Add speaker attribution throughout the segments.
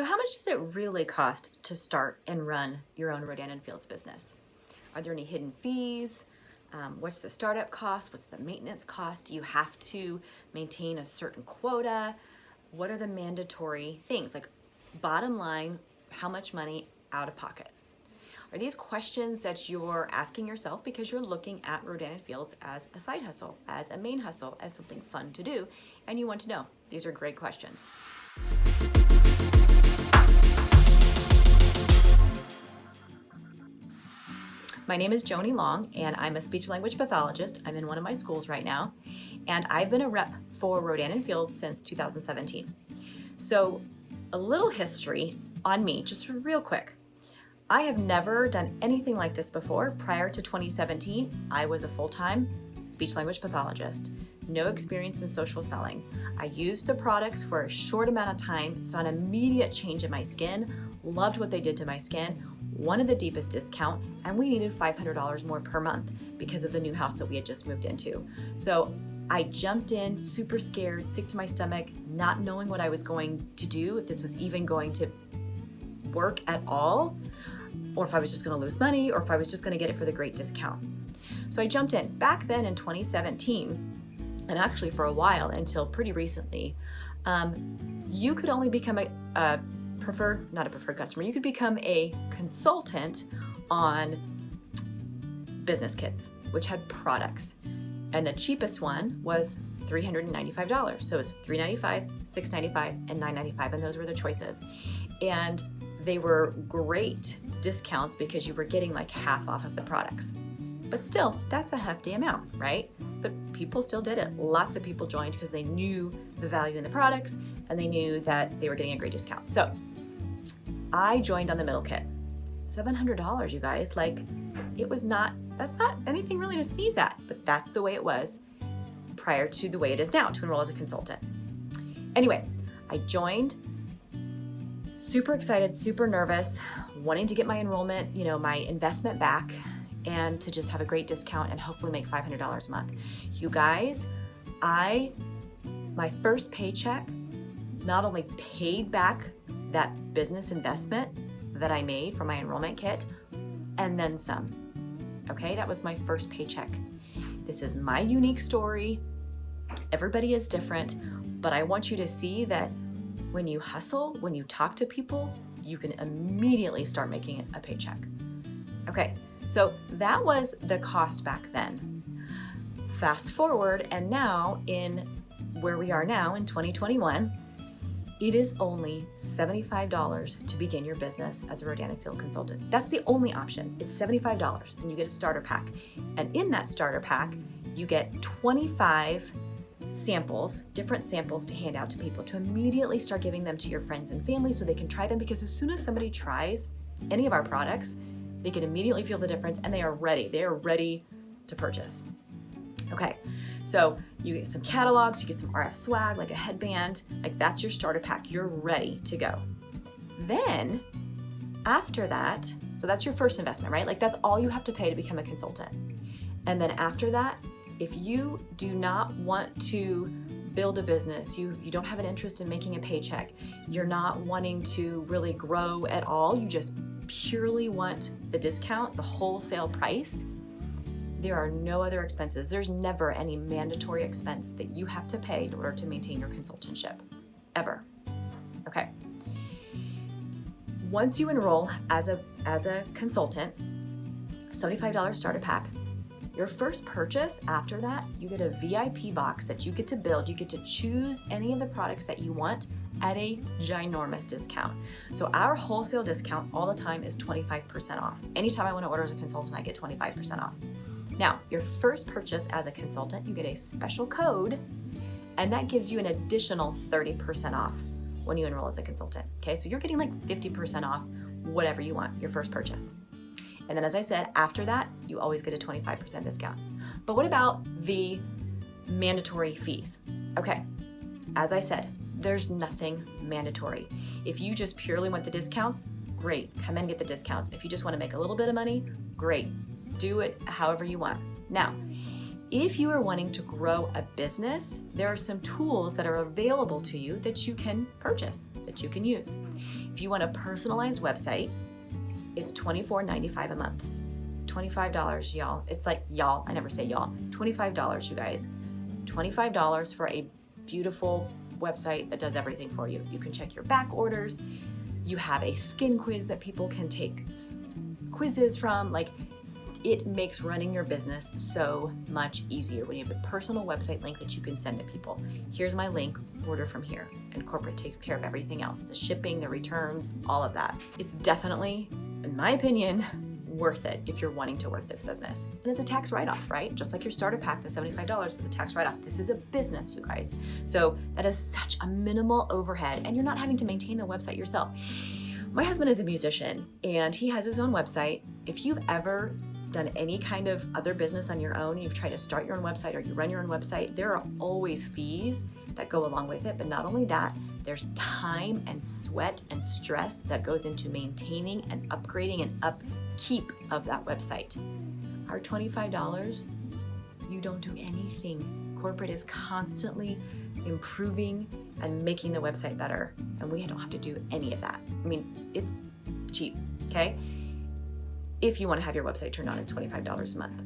Speaker 1: So how much does it really cost to start and run your own Rodan and Fields business? Are there any hidden fees? What's the startup cost? What's the maintenance cost? Do you have to maintain a certain quota? What are the mandatory things? Like, bottom line, how much money out of pocket? Are these questions that you're asking yourself because you're looking at Rodan and Fields as a side hustle, as a main hustle, as something fun to do, and you want to know? These are great questions. My name is Joni Long, and I'm a speech language pathologist. I'm in one of my schools right now, and I've been a rep for Rodan and Fields since 2017. So a little history on me, just real quick. I have never done anything like this before. Prior to 2017, I was a full-time speech language pathologist. No experience in social selling. I used the products for a short amount of time, saw an immediate change in my skin, loved what they did to my skin, wanted the deepest discount, and we needed $500 more per month because of the new house that we had just moved into. So I jumped in, super scared, sick to my stomach, not knowing what I was going to do, if this was even going to work at all, or if I was just gonna lose money, or if I was just gonna get it for the great discount. So I jumped in. Back then in 2017, and actually for a while until pretty recently, you could only become not a preferred customer, you could become a consultant on business kits, which had products. And the cheapest one was $395. So it was $395, $695, and $995, and those were the choices. And they were great discounts because you were getting like half off of the products. But still, that's a hefty amount, right? But people still did it. Lots of people joined because they knew the value in the products and they knew that they were getting a great discount. So I joined on the middle kit. $700, you guys. Like, that's not anything really to sneeze at, but that's the way it was prior to the way it is now to enroll as a consultant. Anyway, I joined, super excited, super nervous, wanting to get my enrollment, my investment back, and to just have a great discount and hopefully make $500 a month. You guys, my first paycheck not only paid back that business investment that I made for my enrollment kit, and then some. Okay, that was my first paycheck. This is my unique story. Everybody is different, but I want you to see that when you hustle, when you talk to people, you can immediately start making a paycheck. Okay, so that was the cost back then. Fast forward, and now in where we are now in 2021, it is only $75 to begin your business as a Rodan and Fields consultant. That's the only option. It's $75, and you get a starter pack. And in that starter pack, you get 25 samples, different samples to hand out to people to immediately start giving them to your friends and family so they can try them, because as soon as somebody tries any of our products, they can immediately feel the difference and they are ready. They are ready to purchase. Okay, so you get some catalogs, you get some RF swag, like a headband, like that's your starter pack. You're ready to go. Then after that, so that's your first investment, right? Like that's all you have to pay to become a consultant. And then after that, if you do not want to build a business, you don't have an interest in making a paycheck, you're not wanting to really grow at all, you just purely want the discount, the wholesale price, there are no other expenses. There's never any mandatory expense that you have to pay in order to maintain your consultantship, ever. Okay. Once you enroll as a consultant, $75 starter pack, your first purchase after that, you get a VIP box that you get to build. You get to choose any of the products that you want at a ginormous discount. So our wholesale discount all the time is 25% off. Anytime I want to order as a consultant, I get 25% off. Now, your first purchase as a consultant, you get a special code, and that gives you an additional 30% off when you enroll as a consultant. Okay, so you're getting like 50% off whatever you want, your first purchase. And then as I said, after that, you always get a 25% discount. But what about the mandatory fees? Okay, as I said, there's nothing mandatory. If you just purely want the discounts, great, come in and get the discounts. If you just want to make a little bit of money, great, do it however you want. Now, If you are wanting to grow a business, there are some tools that are available to you that you can purchase, that you can use. If you want a personalized website, it's $24.95 a month. $25, y'all. It's like y'all, I never say y'all. $25, you guys. $25 for a beautiful website that does everything for you. You can check your back orders. You have a skin quiz that people can take quizzes from. Like, it makes running your business so much easier when you have a personal website link that you can send to people. Here's my link, order from here, and corporate takes care of everything else, the shipping, the returns, all of that. It's definitely, in my opinion, worth it if you're wanting to work this business. And it's a tax write-off, right? Just like your starter pack, the $75 was a tax write-off. This is a business, you guys. So that is such a minimal overhead, and you're not having to maintain the website yourself. My husband is a musician and he has his own website. If you've ever done any kind of other business on your own, you've tried to start your own website or you run your own website, there are always fees that go along with it. But not only that, there's time and sweat and stress that goes into maintaining and upgrading and upkeep of that website. Our $25, you don't do anything. Corporate is constantly improving and making the website better, and we don't have to do any of that. I mean, it's cheap, okay? If you want to have your website turned on, it's $25 a month.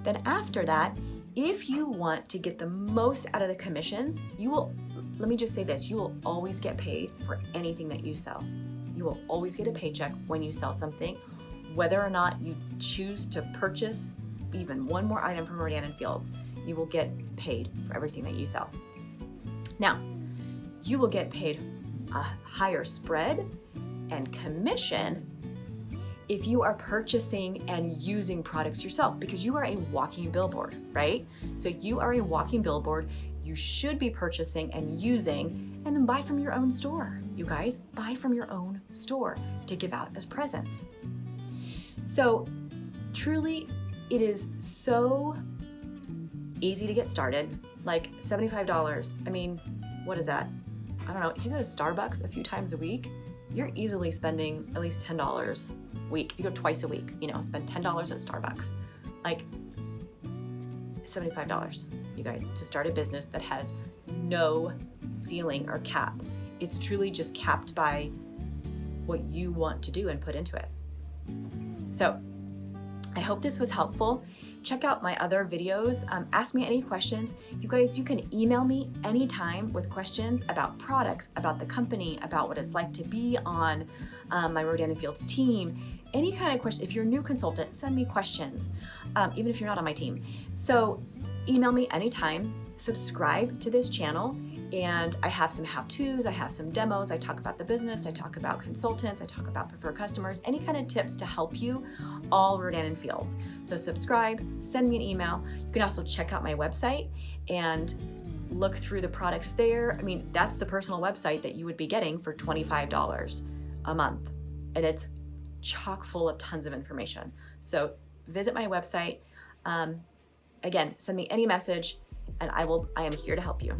Speaker 1: Then after that, if you want to get the most out of the commissions, let me just say this, you will always get paid for anything that you sell. You will always get a paycheck when you sell something, whether or not you choose to purchase even one more item from Rodan and Fields, you will get paid for everything that you sell. Now, you will get paid a higher spread and commission if you are purchasing and using products yourself, because you are a walking billboard, right? So you are a walking billboard. You should be purchasing and using, and then buy from your own store. You guys, buy from your own store to give out as presents. So truly, it is so easy to get started. Like $75. I mean, what is that? I don't know. If you go to Starbucks a few times a week, you're easily spending at least $10 a week. You go twice a week, spend $10 at Starbucks. Like $75, you guys, to start a business that has no ceiling or cap. It's truly just capped by what you want to do and put into it. So I hope this was helpful. Check out my other videos. Ask me any questions. You guys, you can email me anytime with questions about products, about the company, about what it's like to be on my Rodan and Fields team. Any kind of question. If you're a new consultant, send me questions, even if you're not on my team. So email me anytime. Subscribe to this channel. And I have some how-tos, I have some demos, I talk about the business, I talk about consultants, I talk about preferred customers, any kind of tips to help you, all Rodan and Fields. So subscribe, send me an email. You can also check out my website and look through the products there. I mean, that's the personal website that you would be getting for $25 a month. And it's chock full of tons of information. So visit my website. Again, send me any message and I am here to help you.